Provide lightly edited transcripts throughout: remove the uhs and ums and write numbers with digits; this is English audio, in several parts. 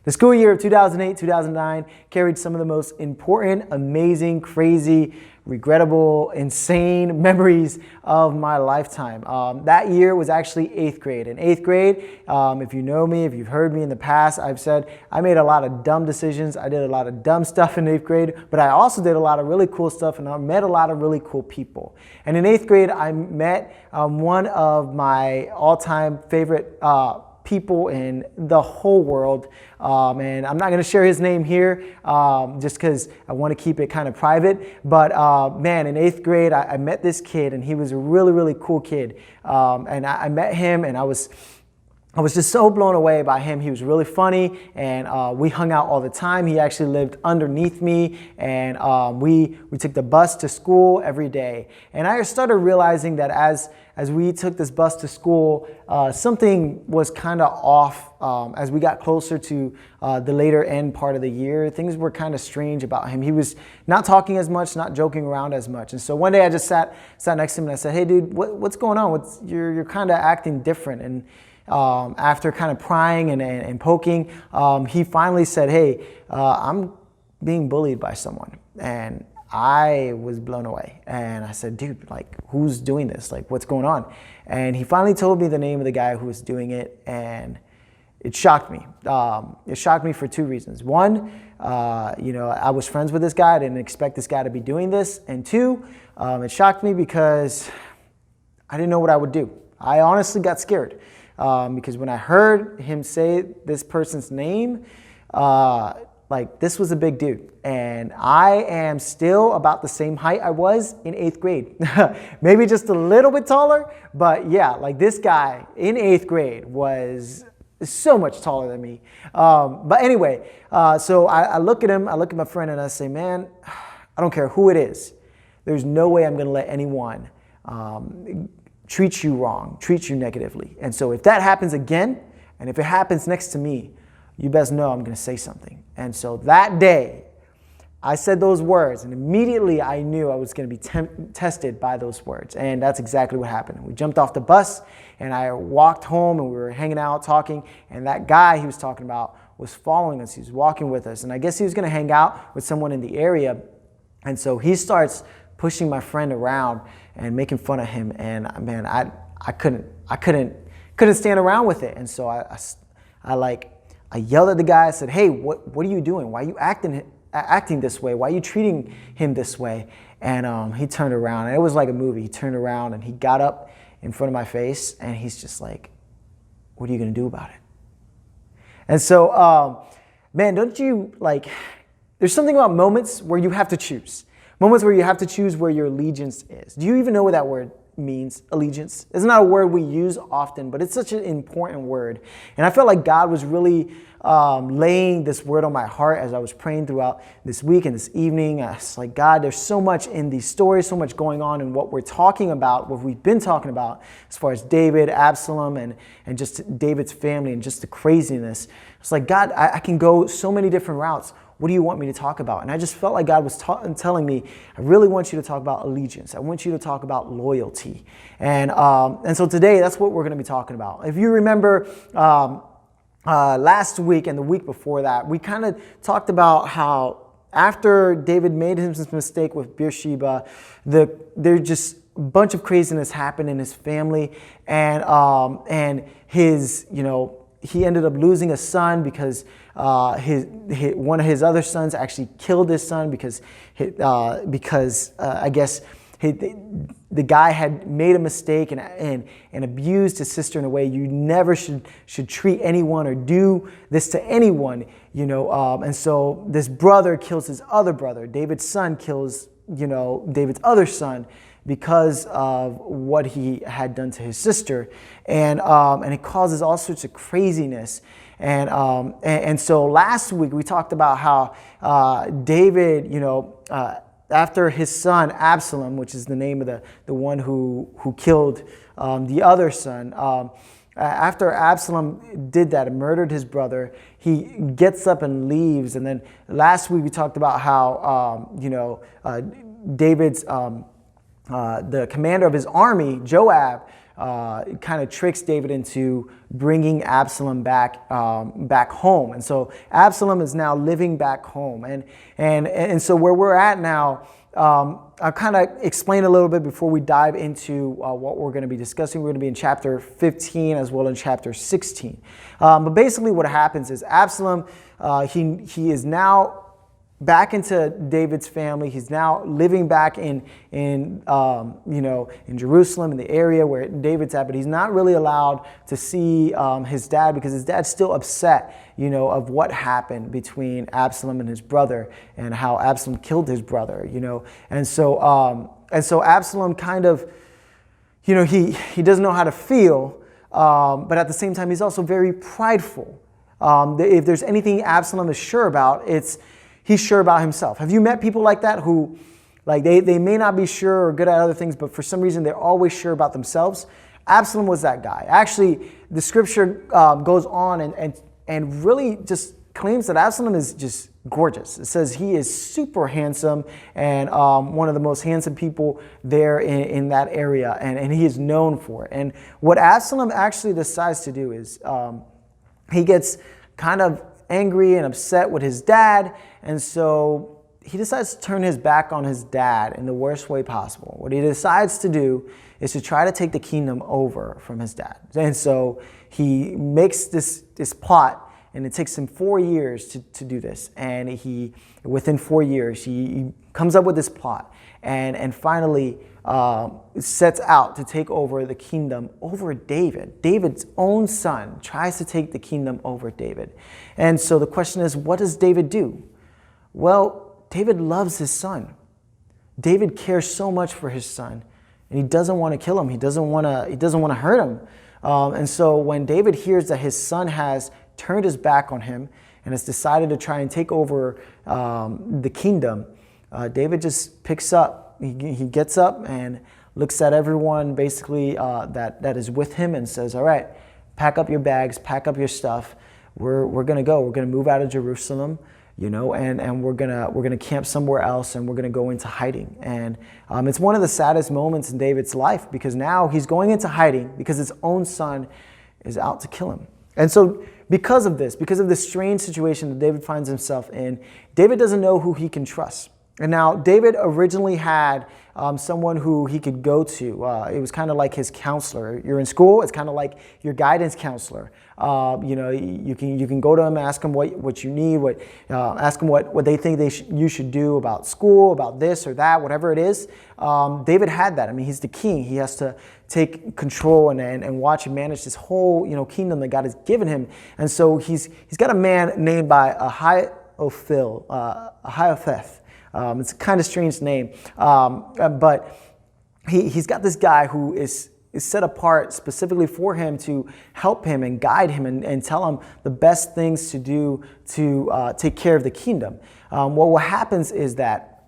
The school year of 2008-2009 carried some of the most important, amazing, crazy, regrettable, insane memories of my lifetime. That year was actually 8th grade. In 8th grade, if you know me, if you've heard me in the past, I've said I made a lot of dumb decisions. I did a lot of dumb stuff in 8th grade, but I also did a lot of really cool stuff, and I met a lot of really cool people. And in 8th grade, I met one of my all-time favorite people in the whole world, and I'm not going to share his name here just because I want to keep it kind of private, but man, in 8th grade I met this kid, and he was a really cool kid, and I met him, and I was just so blown away by him. He was really funny, and we hung out all the time. He actually lived underneath me, and we took the bus to school every day. And I started realizing that as we took this bus to school, something was kind of off as we got closer to the later end part of the year. Things were kind of strange about him. He was not talking as much, not joking around as much. And so one day I just sat next to him and I said, "Hey dude, what's going on? You're kind of acting different." And after kind of prying and poking, he finally said, "Hey, I'm being bullied by someone." And I was blown away. And I said, "Dude, like, who's doing this? Like, what's going on?" And he finally told me the name of the guy who was doing it, and it shocked me. It shocked me for two reasons. One, I was friends with this guy. I didn't expect this guy to be doing this. And two, it shocked me because I didn't know what I would do. I honestly got scared. Because when I heard him say this person's name, this was a big dude. And I am still about the same height I was in 8th grade. Maybe just a little bit taller, but yeah, like this guy in 8th grade was so much taller than me. But anyway, so I look at him, I look at my friend, and I say, "Man, I don't care who it is. There's no way I'm gonna let anyone treat you wrong, treat you negatively. And so if that happens again, and if it happens next to me, you best know I'm going to say something." And so that day, I said those words, and immediately I knew I was going to be tested by those words. And that's exactly what happened. We jumped off the bus, and I walked home, and we were hanging out, talking, and that guy he was talking about was following us. He was walking with us, and I guess he was going to hang out with someone in the area. And so he starts pushing my friend around and making fun of him, and man, I couldn't stand around with it. And so I yelled at the guy. I said, "Hey, what are you doing? Why are you acting this way? Why are you treating him this way?" And he turned around, and it was like a movie. He turned around and he got up in front of my face, and he's just like, "What are you gonna do about it?" And so, man, don't you like? There's something about moments where you have to choose. Moments where you have to choose where your allegiance is. Do you even know what that word means, allegiance? It's not a word we use often, but it's such an important word. And I felt like God was really laying this word on my heart as I was praying throughout this week and this evening. I was like, God, there's so much in these stories, so much going on in what we're talking about, what we've been talking about as far as David, Absalom, and just David's family and just the craziness. It's like, God, I can go so many different routes. What do you want me to talk about? And I just felt like God was telling me, I really want you to talk about allegiance. I want you to talk about loyalty. And so today, that's what we're going to be talking about. If you remember last week and the week before that, we kind of talked about how after David made his mistake with Bathsheba, there just a bunch of craziness happened in his family, and his, he ended up losing a son because one of his other sons actually killed his son because I guess the guy had made a mistake and abused his sister in a way you never should treat anyone or do this to anyone, and so this brother kills his other brother. David's son kills, David's other son because of what he had done to his sister, and it causes all sorts of craziness. And so last week we talked about how David, after his son Absalom, which is the name of the one who killed the other son, after Absalom did that and murdered his brother, he gets up and leaves. And then last week we talked about how David's the commander of his army, Joab, kind of tricks David into bringing Absalom back home. And so Absalom is now living back home. And so where we're at now, I'll kind of explain a little bit before we dive into what we're going to be discussing. We're going to be in chapter 15 as well as in chapter 16. But basically what happens is Absalom, he is now back into David's family. He's now living back in Jerusalem, in the area where David's at, but he's not really allowed to see his dad because his dad's still upset, of what happened between Absalom and his brother and how Absalom killed his brother, And so Absalom kind of, he doesn't know how to feel, but at the same time, he's also very prideful. If there's anything Absalom is sure about, he's sure about himself. Have you met people like that who, they may not be sure or good at other things, but for some reason they're always sure about themselves? Absalom was that guy. Actually, the scripture goes on and really just claims that Absalom is just gorgeous. It says he is super handsome and one of the most handsome people there in that area, and he is known for it. And what Absalom actually decides to do is he gets kind of angry and upset with his dad, and so he decides to turn his back on his dad in the worst way possible. What he decides to do is to try to take the kingdom over from his dad. And so he makes this plot, and it takes him 4 years to do this. And within 4 years, he comes up with this plot and finally sets out to take over the kingdom over David. David's own son tries to take the kingdom over David. And so the question is, what does David do? Well, David loves his son. David cares so much for his son, and he doesn't want to kill him. He doesn't want to hurt him. And so when David hears that his son has turned his back on him and has decided to try and take over the kingdom, David just picks up. He gets up and looks at everyone basically that is with him and says, all right, pack up your bags, pack up your stuff. We're going to go. We're going to move out of Jerusalem, and we're gonna camp somewhere else, and we're gonna go into hiding. And it's one of the saddest moments in David's life, because now he's going into hiding because his own son is out to kill him. And so because of this strange situation that David finds himself in, David doesn't know who he can trust. And now David originally had someone who he could go to. It was kind of like his counselor. You're in school, it's kind of like your guidance counselor. You can go to him, ask him what you need, ask him what they think you should do about school, about this or that, whatever it is. David had that. I mean, he's the king. He has to take control and watch and manage this whole kingdom that God has given him. And so he's got a man named by Ahithophel. It's a kind of strange name, but he's got this guy who is set apart specifically for him to help him and guide him and tell him the best things to do to take care of the kingdom. What happens is that,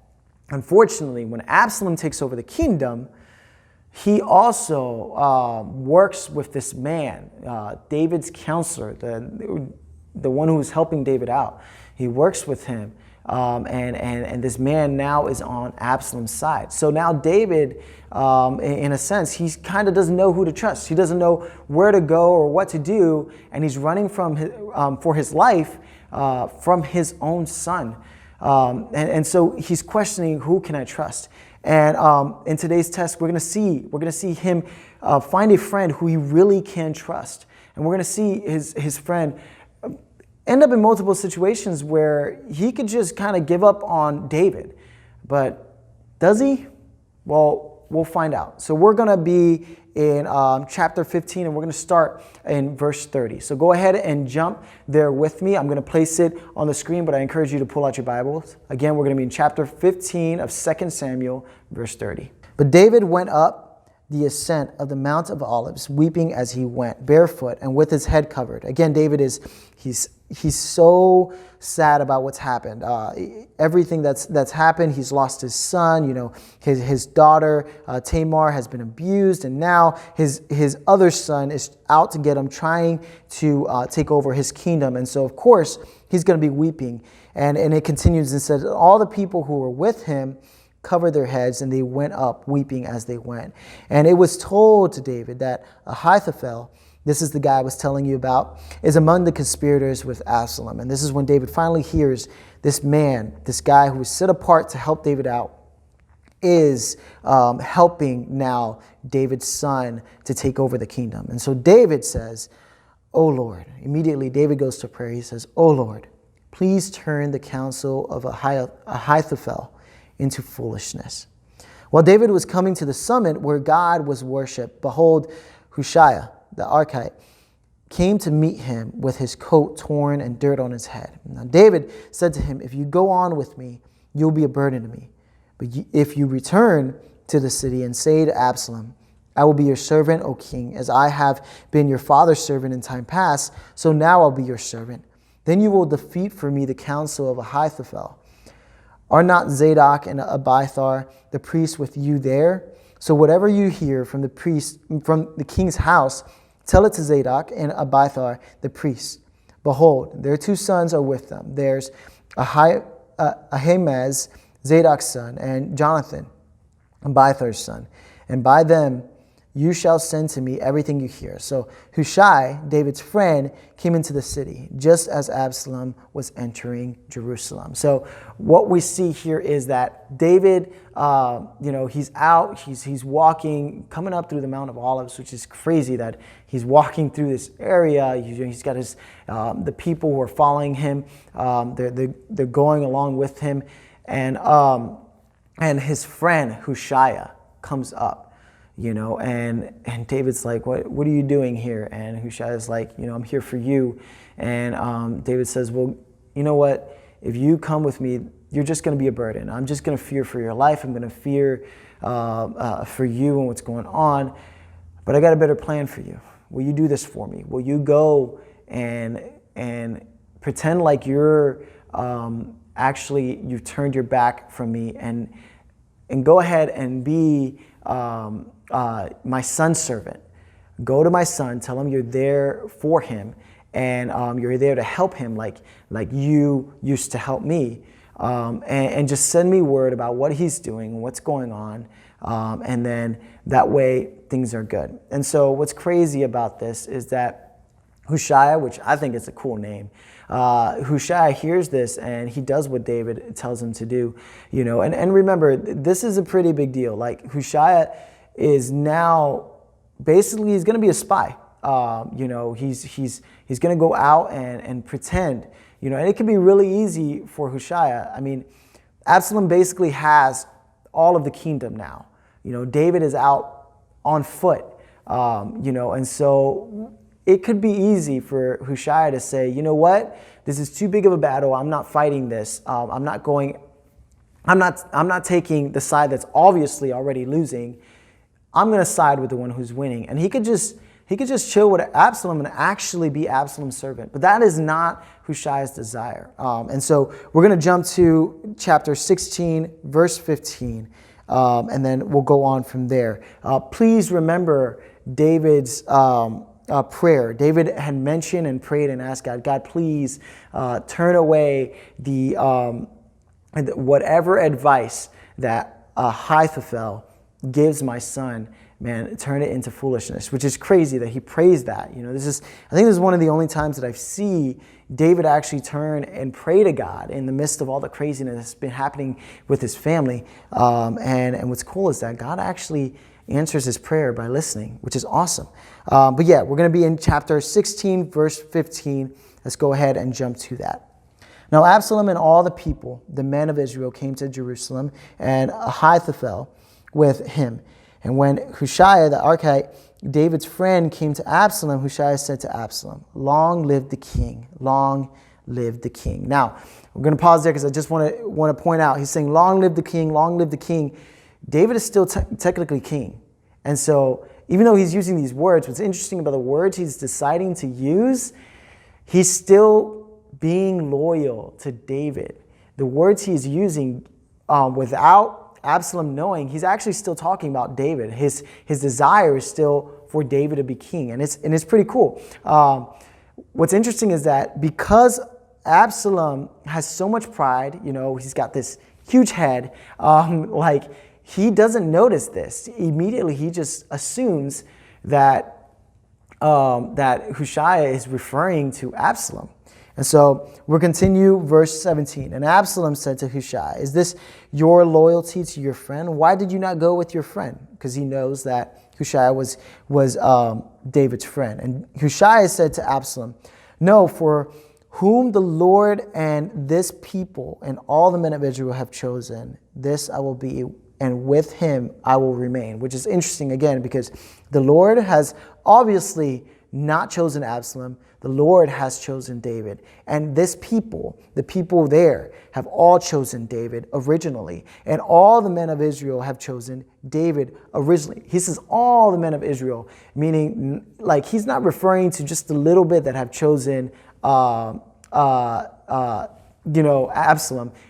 unfortunately, when Absalom takes over the kingdom, he also works with this man, David's counselor, the one who is helping David out. He works with him. And this man now is on Absalom's side. So now David, in a sense, he kind of doesn't know who to trust. He doesn't know where to go or what to do, and he's running for his life from his own son. And so he's questioning, who can I trust? And in today's test, we're going to see him find a friend who he really can trust, and we're going to see his friend end up in multiple situations where he could just kind of give up on David. But does he? Well, we'll find out. So we're going to be in chapter 15, and we're going to start in verse 30. So go ahead and jump there with me. I'm going to place it on the screen, but I encourage you to pull out your Bibles. Again, we're going to be in chapter 15 of 2 Samuel, verse 30. But David went up the ascent of the Mount of Olives, weeping as he went, barefoot and with his head covered. Again, David he's so sad about what's happened. Everything that's happened. He's lost his son. His daughter Tamar has been abused, and now his other son is out to get him, trying to take over his kingdom. And so, of course, he's going to be weeping. And it continues and says, all the people who were with him covered their heads, and they went up weeping as they went. And it was told to David that Ahithophel, this is the guy I was telling you about, is among the conspirators with Absalom. And this is when David finally hears this man, this guy who was set apart to help David out, is helping now David's son to take over the kingdom. And so David says, "Oh Lord," immediately David goes to prayer. He says, "Oh Lord, please turn the counsel of Ahithophel into foolishness." While David was coming to the summit where God was worshipped, behold, Hushai, the Archite, came to meet him with his coat torn and dirt on his head. Now David said to him, "If you go on with me, you'll be a burden to me. But if you return to the city and say to Absalom, 'I will be your servant, O king, as I have been your father's servant in time past, so now I'll be your servant,' then you will defeat for me the counsel of Ahithophel. Are not Zadok and Abiathar the priests with you there? So whatever you hear from the king's house, tell it to Zadok and Abiathar the priests. Behold, their 2 sons are with them. There's Ahimaaz, Zadok's son, and Jonathan, Abiathar's son. And by them you shall send to me everything you hear." So Hushai, David's friend, came into the city just as Absalom was entering Jerusalem. So what we see here is that David, he's out, he's walking, coming up through the Mount of Olives, which is crazy that he's walking through this area. He's got his the people who are following him. They're going along with him, and his friend Hushai comes up. And David's like, what are you doing here? And Hushai is like, I'm here for you. And David says, well, you know what? If you come with me, you're just going to be a burden. I'm just going to fear for your life. I'm going to fear for you and what's going on. But I got a better plan for you. Will you do this for me? Will you go and pretend like you're actually, you've turned your back from me and go ahead and be my son's servant. Go to my son, tell him you're there for him, and you're there to help him like you used to help me, and just send me word about what he's doing and what's going on, and then that way things are good. And so what's crazy about this is that Hushai, which I think is a cool name, Hushai hears this and he does what David tells him to do, and remember, this is a pretty big deal. Like Hushai is now basically, he's going to be a spy. He's going to go out and pretend, and it can be really easy for Hushai. I mean, Absalom basically has all of the kingdom now. David is out on foot, and so it could be easy for Hushai to say, you know what, this is too big of a battle. I'm not fighting this. I'm not taking the side that's obviously already losing. I'm going to side with the one who's winning. And he could just chill with Absalom and actually be Absalom's servant. But that is not Hushai's desire. And so we're going to jump to chapter 16, verse 15, and then we'll go on from there. Please remember David's prayer. David had mentioned and prayed and asked God, please turn away the whatever advice that Ahithophel gives my son, man, turn it into foolishness, which is crazy that he prays that. I think this is one of the only times that I see David actually turn and pray to God in the midst of all the craziness that's been happening with his family. And what's cool is that God actually answers his prayer by listening, which is awesome. But yeah, we're going to be in chapter 16, verse 15. Let's go ahead and jump to that. Now Absalom and all the people, the men of Israel, came to Jerusalem, and Ahithophel with him. And when Hushai the Archite, David's friend, came to Absalom, Hushai said to Absalom, "Long live the king, long live the king." Now, we're going to pause there because I just want to point out, he's saying, "Long live the king, long live the king." David is still technically king. And so even though he's using these words, what's interesting about the words he's deciding to use, he's still being loyal to David. The words he's using without Absalom knowing, he's actually still talking about David. His desire is still for David to be king, and it's pretty cool. What's interesting is that because Absalom has so much pride, he's got this huge head. Like, he doesn't notice this. Immediately, he just assumes that that Hushai is referring to Absalom. And so we'll continue verse 17. And Absalom said to Hushai, "Is this your loyalty to your friend? Why did you not go with your friend?" Because he knows that Hushai was David's friend. And Hushai said to Absalom, "No, for whom the Lord and this people and all the men of Israel have chosen, this I will be, and with him I will remain." Which is interesting again, because the Lord has obviously not chosen Absalom. The Lord has chosen David. And this people, the people there, have all chosen David originally. And all the men of Israel have chosen David originally. He says all the men of Israel, meaning like he's not referring to just the little bit that have chosen Absalom.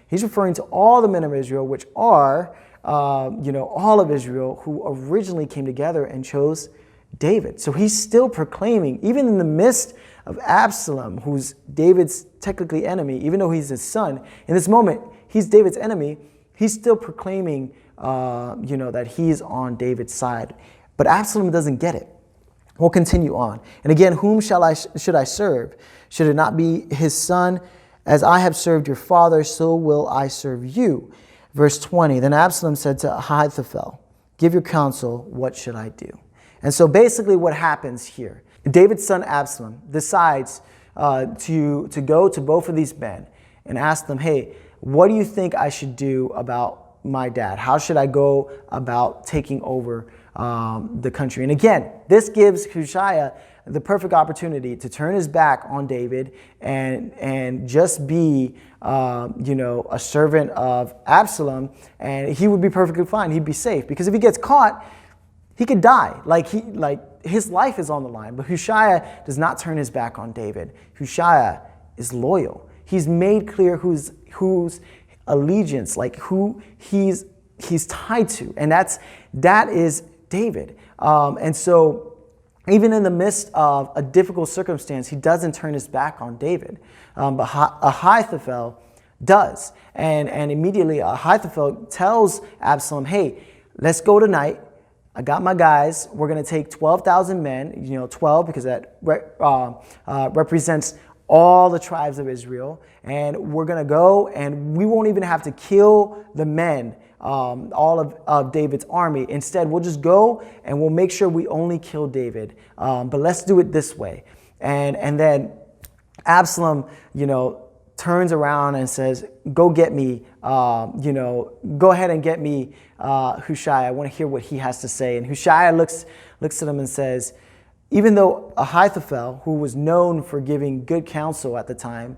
He's referring to all the men of Israel, which are all of Israel who originally came together and chose David. So he's still proclaiming, even in the midst of Absalom, who's David's technically enemy, even though he's his son, in this moment, he's David's enemy, he's still proclaiming, that he's on David's side. But Absalom doesn't get it. We'll continue on. And again, whom should I serve? Should it not be his son? As I have served your father, so will I serve you. Verse 20, then Absalom said to Ahithophel, "Give your counsel, what should I do?" And so basically what happens here, David's son Absalom decides to go to both of these men and ask them, "Hey, what do you think I should do about my dad? How should I go about taking over the country?" And again, this gives Hushai the perfect opportunity to turn his back on David and just be a servant of Absalom, and he would be perfectly fine. He'd be safe, because if he gets caught, he could die. Like his life is on the line. But Hushai does not turn his back on David. Hushai is loyal. He's made clear whose allegiance, like who he's tied to, and that is David. And so even in the midst of a difficult circumstance, he doesn't turn his back on David. But Ahithophel does. And immediately Ahithophel tells Absalom, "Hey, let's go tonight. I got my guys. We're going to take 12,000 men, 12 because that represents all the tribes of Israel. And we're going to go, and we won't even have to kill the men, all of David's army. Instead, we'll just go and we'll make sure we only kill David. But let's do it this way." And then Absalom, turns around and says, "Go get me, go ahead and get me Hushai. I want to hear what he has to say." And Hushai looks at him and says, even though Ahithophel, who was known for giving good counsel at the time,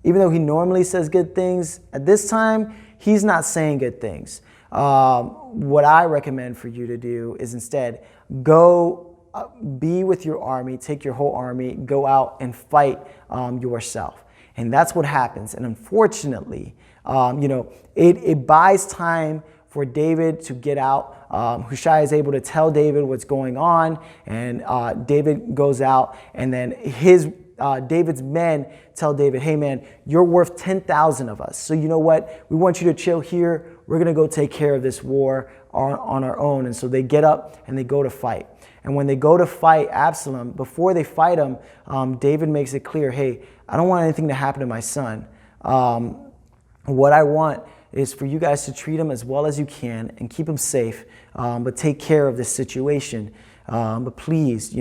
even though he normally says good things, at this time, he's not saying good things. What I recommend for you to do is instead go be with your army, take your whole army, go out and fight yourself. And that's what happens. And unfortunately, it buys time for David to get out. Hushai is able to tell David what's going on, and David goes out, and then David's men tell David, "Hey man, you're worth 10,000 of us. So you know what? We want you to chill here. We're going to go take care of this war on our own." And so they get up and they go to fight. And when they go to fight Absalom, before they fight him, David makes it clear, "Hey, I don't want anything to happen to my son. What I want is for you guys to treat him as well as you can and keep him safe, but take care of this situation. But please,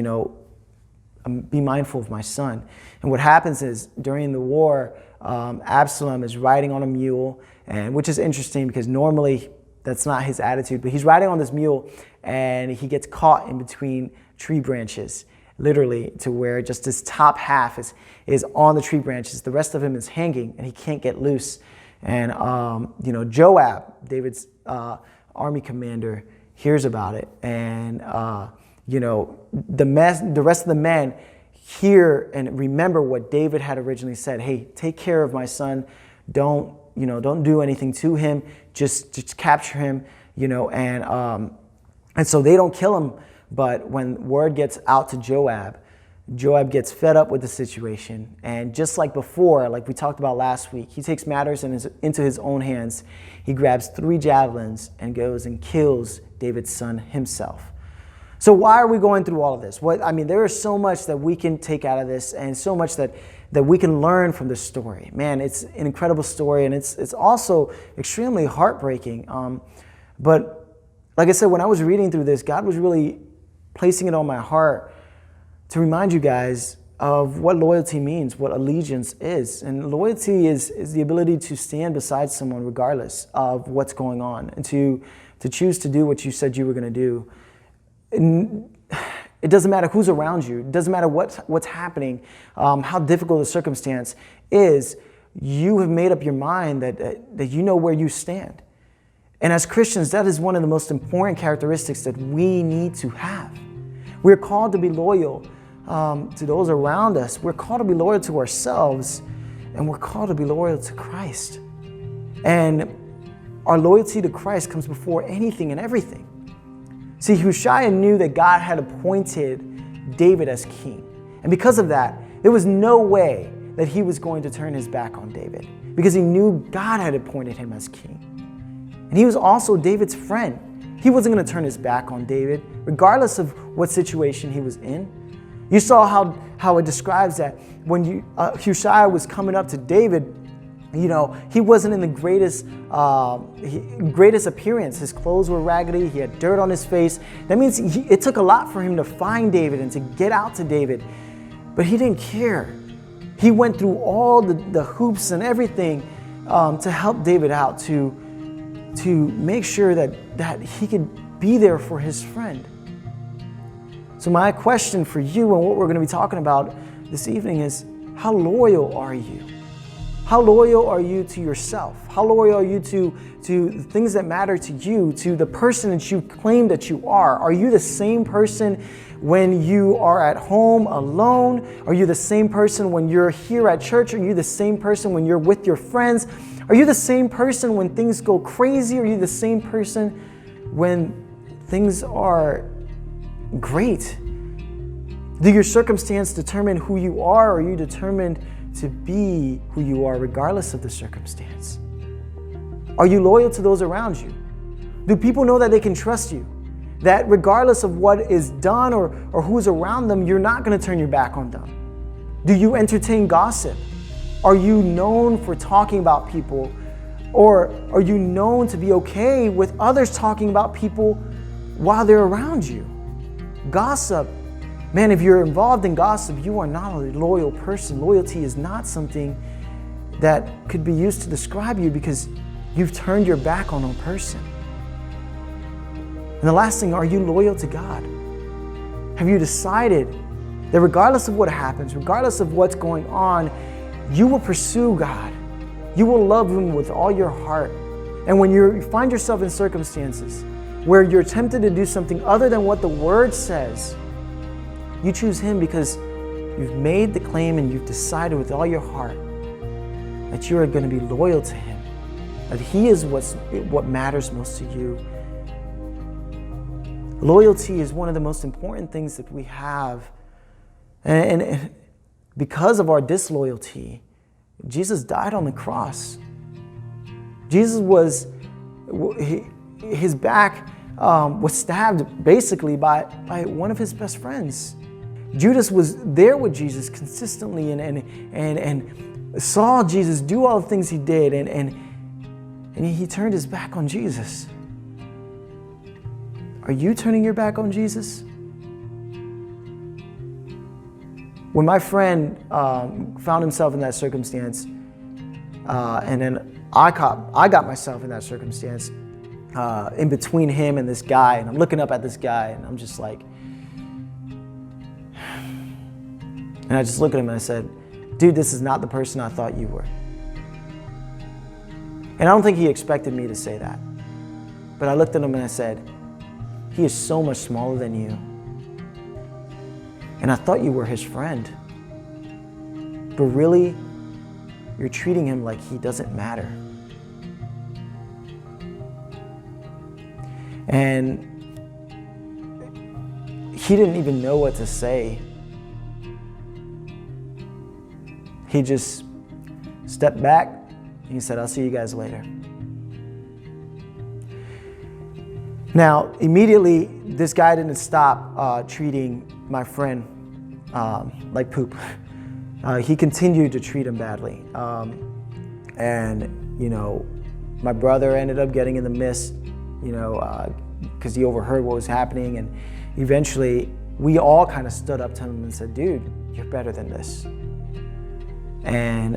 be mindful of my son." And what happens is during the war, Absalom is riding on a mule, and which is interesting because normally that's not his attitude, but he's riding on this mule and he gets caught in between tree branches, literally, to where just his top half is on the tree branches. The rest of him is hanging and he can't get loose. And, Joab, David's army commander, hears about it. And, the rest of the men hear and remember what David had originally said. "Hey, take care of my son. Don't do anything to him. Just capture him, and so they don't kill him. But when word gets out to Joab, Joab gets fed up with the situation, and just like before, like we talked about last week, he takes matters into his own hands. He grabs 3 javelins and goes and kills David's son himself. So why are we going through all of this? There is so much that we can take out of this, and so much that we can learn from this story. Man, it's an incredible story, and it's also extremely heartbreaking. But like I said, when I was reading through this, God was really placing it on my heart to remind you guys of what loyalty means, what allegiance is. And loyalty is the ability to stand beside someone regardless of what's going on, and to choose to do what you said you were going to do. And it doesn't matter who's around you. It doesn't matter what's happening, how difficult the circumstance is. You have made up your mind that you know where you stand. And as Christians, that is one of the most important characteristics that we need to have. We're called to be loyal to those around us. We're called to be loyal to ourselves, and we're called to be loyal to Christ. And our loyalty to Christ comes before anything and everything. See, Hushai knew that God had appointed David as king. And because of that, there was no way that he was going to turn his back on David, because he knew God had appointed him as king. And he was also David's friend. He wasn't going to turn his back on David, regardless of what situation he was in. You saw how it describes that when Hushai was coming up to David, he wasn't in the greatest appearance. His clothes were raggedy. He had dirt on his face. That means it took a lot for him to find David and to get out to David. But he didn't care. He went through all the hoops and everything to help David out, to make sure that he could be there for his friend. So my question for you, and what we're going to be talking about this evening, is how loyal are you? How loyal are you to yourself? How loyal are you to the things that matter to you, to the person that you claim that you are? Are you the same person when you are at home alone? Are you the same person when you're here at church? Are you the same person when you're with your friends? Are you the same person when things go crazy? Are you the same person when things are great? Do your circumstance determine who you are, or are you determined to be who you are regardless of the circumstance? Are you loyal to those around you? Do people know that they can trust you? That regardless of what is done or who's around them, you're not going to turn your back on them? Do you entertain gossip? Are you known for talking about people? Or are you known to be okay with others talking about people while they're around you? Gossip. Man, if you're involved in gossip, you are not a loyal person. Loyalty is not something that could be used to describe you, because you've turned your back on a person. And the last thing, are you loyal to God? Have you decided that regardless of what happens, regardless of what's going on, you will pursue God? You will love Him with all your heart. And when you find yourself in circumstances where you're tempted to do something other than what the Word says, you choose Him because you've made the claim and you've decided with all your heart that you are going to be loyal to Him, that He is what matters most to you. Loyalty is one of the most important things that we have. And because of our disloyalty, Jesus died on the cross. Jesus his back was stabbed basically by one of his best friends. Judas was there with Jesus consistently and saw Jesus do all the things he did, and he turned his back on Jesus. Are you turning your back on Jesus? When my friend found himself in that circumstance, and then I got myself in that circumstance, in between him and this guy, and I'm looking up at this guy, and I'm just like, and I just look at him and I said, dude, this is not the person I thought you were. And I don't think he expected me to say that. But I looked at him and I said, he is so much smaller than you. And I thought you were his friend. But really, you're treating him like he doesn't matter. And he didn't even know what to say. he just stepped back and he said, "I'll see you guys later." Now, immediately, this guy didn't stop treating my friend like poop. He continued to treat him badly. And, my brother ended up getting in the midst, because he overheard what was happening. And eventually, we all kind of stood up to him and said, "Dude, you're better than this." And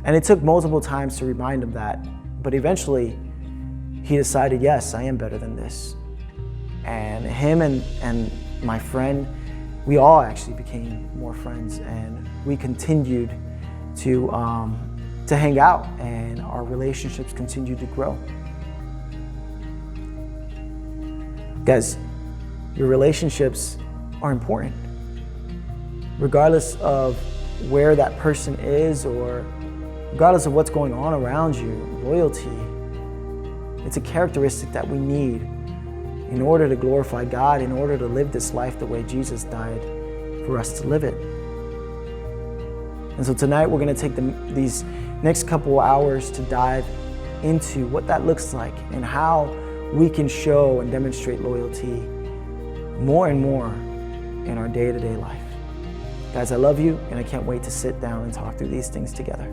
it took multiple times to remind him that. But eventually, he decided, yes, I am better than this. And him and my friend, we all actually became more friends, and we continued to hang out, and our relationships continued to grow. Guys, your relationships are important. Regardless of where that person is, or regardless of what's going on around you, loyalty, it's a characteristic that we need in order to glorify God, in order to live this life the way Jesus died for us to live it. And so tonight we're going to take these next couple hours to dive into what that looks like and how we can show and demonstrate loyalty more and more in our day-to-day life. Guys, I love you, and I can't wait to sit down and talk through these things together.